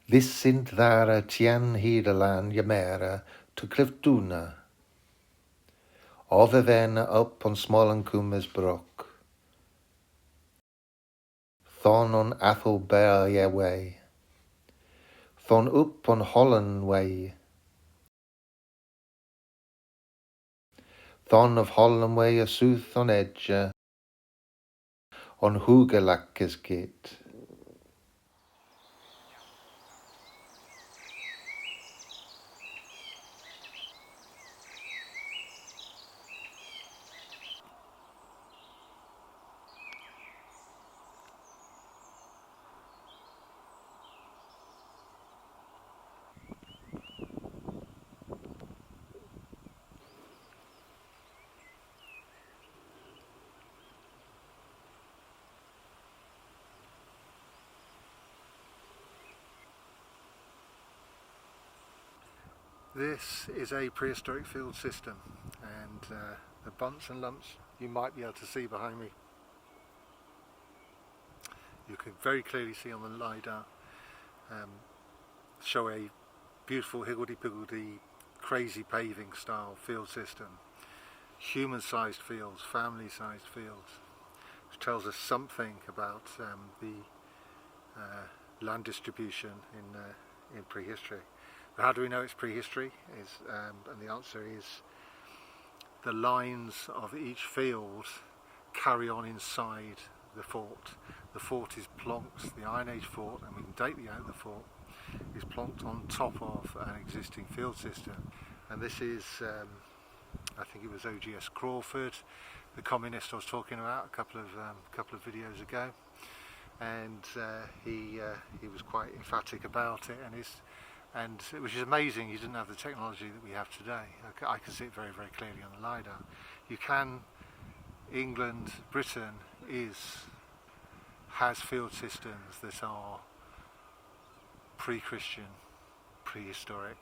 This sint thara tian hidelan yamera to cliftuna. Overven up on smallen kumes brook. Thon on athel bear ye way. Thon up on Holland way. Thon of Holland way a sooth on edge. On Hoogelakes gate. This is a prehistoric field system, and the bumps and lumps you might be able to see behind me. You can very clearly see on the LiDAR show a beautiful higgledy-piggledy, crazy paving style field system. Human-sized fields, family-sized fields, which tells us something about the land distribution in prehistory. How do we know it's prehistory? And the answer is the lines of each field carry on inside the fort. The fort is plonked, the Iron Age fort, and we can date the fort, is plonked on top of an existing field system. And this is, I think it was OGS Crawford, the communist I was talking about a couple of videos ago, and he was quite emphatic about it, and which is amazing. You didn't have the technology that we have today. I can see it very, very clearly on the LiDAR. You can, England, Britain has field systems that are pre-Christian, prehistoric,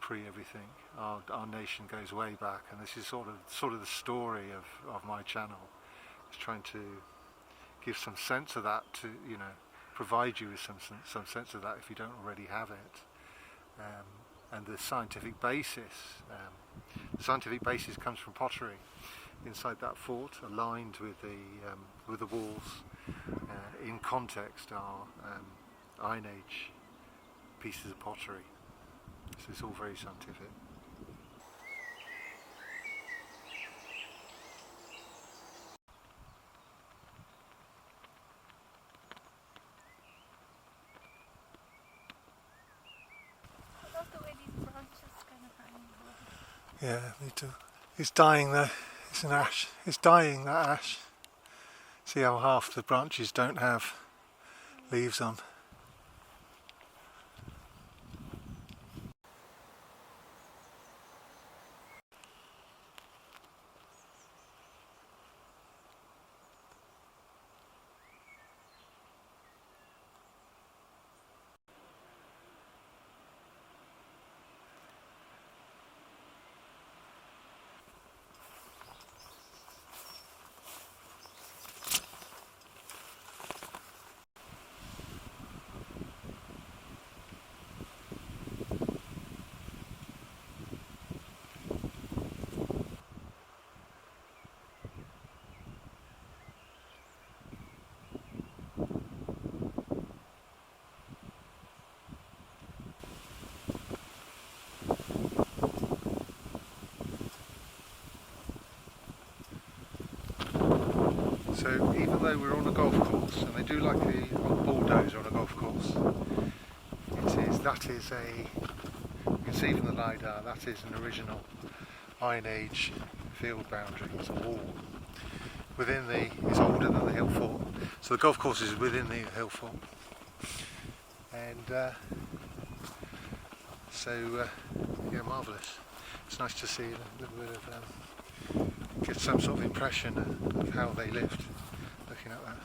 pre-everything. Our nation goes way back, and this is sort of the story of my channel. It's trying to give some sense of that, to provide you with some sense of that if you don't already have it, and the scientific basis. The scientific basis comes from pottery inside that fort, aligned with the walls. In context are Iron Age pieces of pottery. So it's all very scientific. Yeah, me too. It's dying there. It's an ash. It's dying, that ash. See how half the branches don't have leaves on. So even though we're on a golf course, and they do like a bulldozer on a golf course, you can see from the LiDAR, that is an original Iron Age field boundary. It's a wall. It's older than the hill fort, so the golf course is within the hill fort. And yeah, marvellous. It's nice to see a little bit of, get some sort of impression of how they lived, looking at that.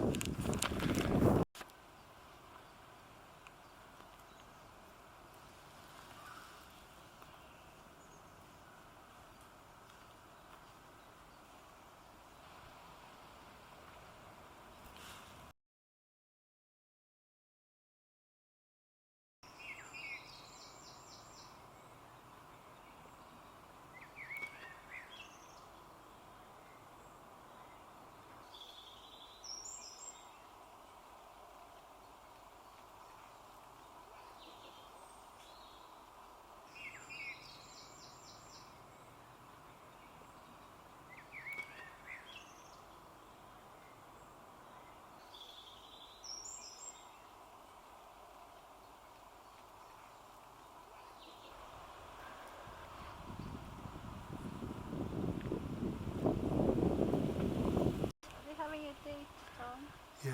Yeah.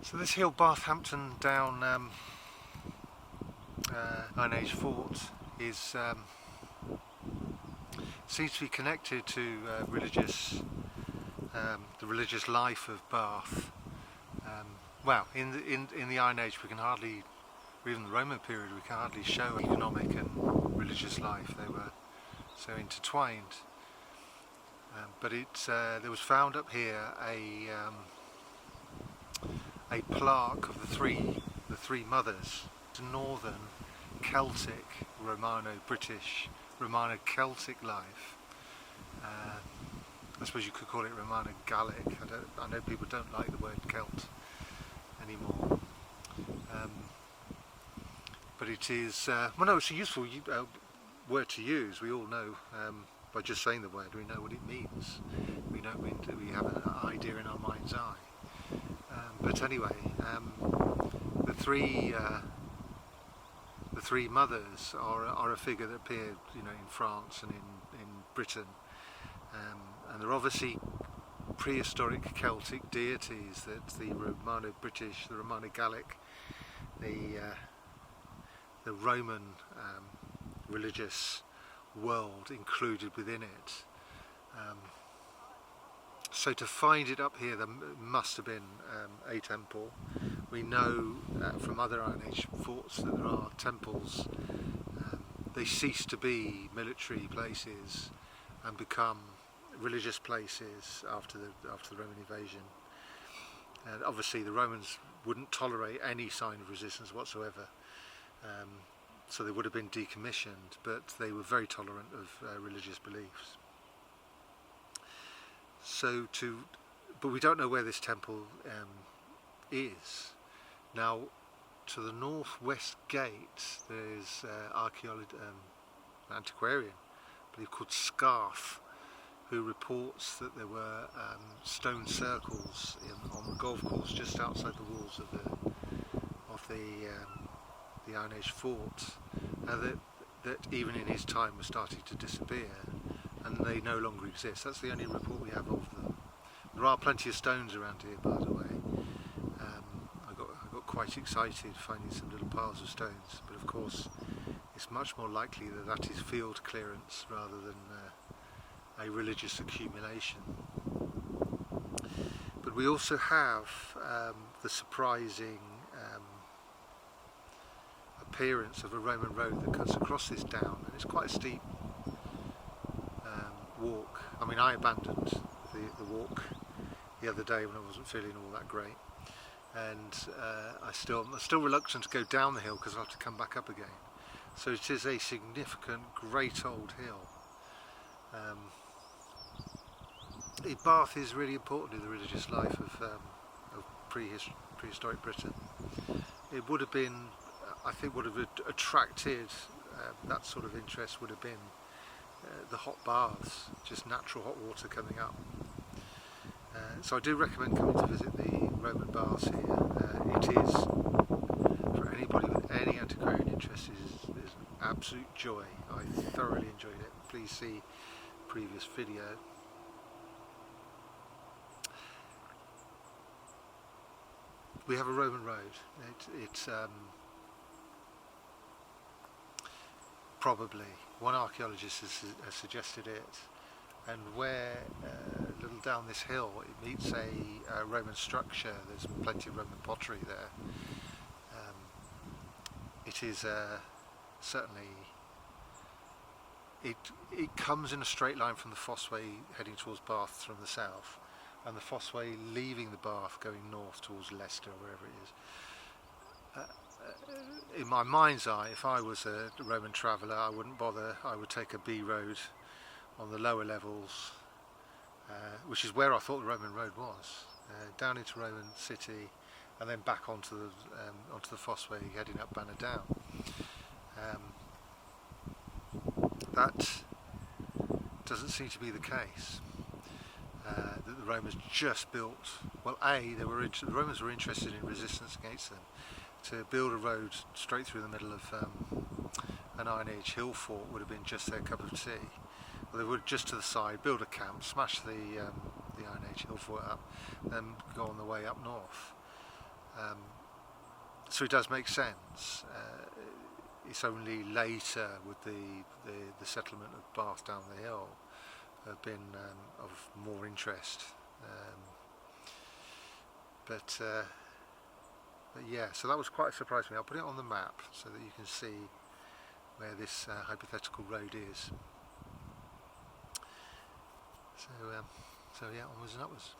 So this hill, Bathampton down Iron Age fort, is seems to be connected to the religious life of Bath. Well, in the Iron Age, we can hardly, or even the Roman period, we can hardly show economic and religious life. They were so intertwined. But there was found up here a plaque of the three mothers, northern Celtic, Romano-British, Romano-Celtic life. I suppose you could call it Romano-Gallic. I know people don't like the word Celt anymore, but it is. Well, no, it's a useful word to use. We all know by just saying the word, we know what it means. We have an idea in our mind's eye. But anyway, the three mothers are a figure that appeared, in France and in Britain, and they're obviously prehistoric Celtic deities that the Romano-British, the Romano-Gallic, the Roman religious world included within it. So to find it up here, there must have been a temple. We know from other Iron Age forts that there are temples. They cease to be military places and become religious places after the Roman invasion. And obviously the Romans wouldn't tolerate any sign of resistance whatsoever, so they would have been decommissioned, but they were very tolerant of religious beliefs. But we don't know where this temple is. Now, to the northwest gate, there's Archaeology, Antiquarian, I believe, called Scarf, who reports that there were stone circles on the golf course just outside the walls of the Iron Age fort, that even in his time were starting to disappear, and they no longer exist. That's the only report we have of them. There are plenty of stones around here, by the way. I got quite excited finding some little piles of stones, but of course it's much more likely that is field clearance rather than a religious accumulation. But we also have the surprising appearance of a Roman road that cuts across this down, and it's quite a steep walk. I mean, I abandoned the walk the other day when I wasn't feeling all that great, and I'm still reluctant to go down the hill because I'll have to come back up again. So it is a significant, great old hill. Bath is really important in the religious life of prehistoric Britain. It would have been, I think, would have attracted that sort of interest would have been the hot baths, just natural hot water coming up. So I do recommend coming to visit the Roman baths here. It is, for anybody with any antiquarian interest, is an absolute joy. I thoroughly enjoyed it. Please see previous video. We have a Roman road. It's probably, one archaeologist has suggested it, and where a little down this hill it meets a Roman structure. There's plenty of Roman pottery there. It is certainly, it comes in a straight line from the Fossway heading towards Bath from the south, and the Fossway leaving the Bath going north towards Leicester, wherever it is. In my mind's eye, if I was a Roman traveller, I wouldn't bother. I would take a B road on the lower levels, which is where I thought the Roman road was, down into Roman city, and then back onto the Fossway heading up Baðu down. that doesn't seem to be the case. That the Romans just built, well, the Romans were interested in resistance against them. To build a road straight through the middle of an Iron Age hill fort would have been just their cup of tea. Well, they would just to the side build a camp, smash the Iron Age hill fort up, then go on the way up north. So it does make sense. It's only later with the settlement of Bath down the hill have been of more interest. But yeah, so that was quite a surprise to me. I'll put it on the map so that you can see where this hypothetical road is. So yeah, onwards and upwards.